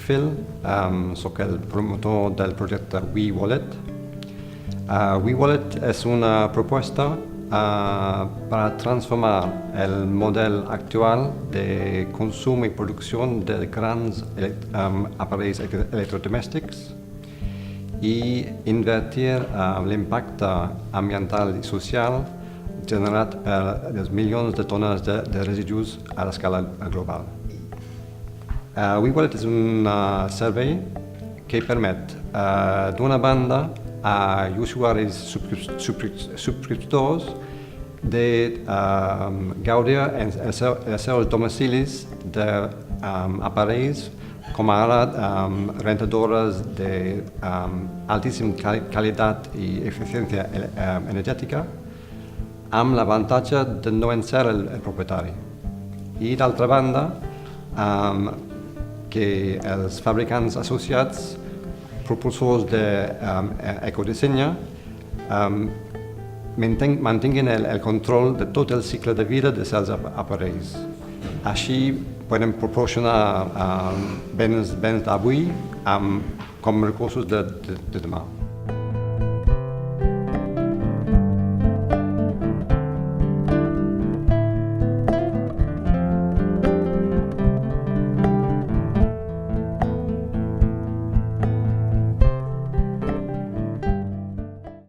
Phil, soc el promotor del projecte EEE Wallet. EEE Wallet és una proposta para transformar el model actual de consum i producció de grans aparells electrodomèstics i invertir l'impacte ambiental i social generat per els milions de tones de residus a l'escala global. EEE Wallet és un servei que permet, d'una banda, a usuaris subscriptors de gaudir els seus domicilis d'aparells com ara rentadores d'altíssima qualitat i eficiència energètica, amb l'avantatge de no ser el propietari. I d'altra banda, que els fabricants associats, propulsors d'ecodisseny, mantinguin el control de tot el cicle de vida dels seus aparells. Així podem proporcionar béns d'avui com recursos de demà.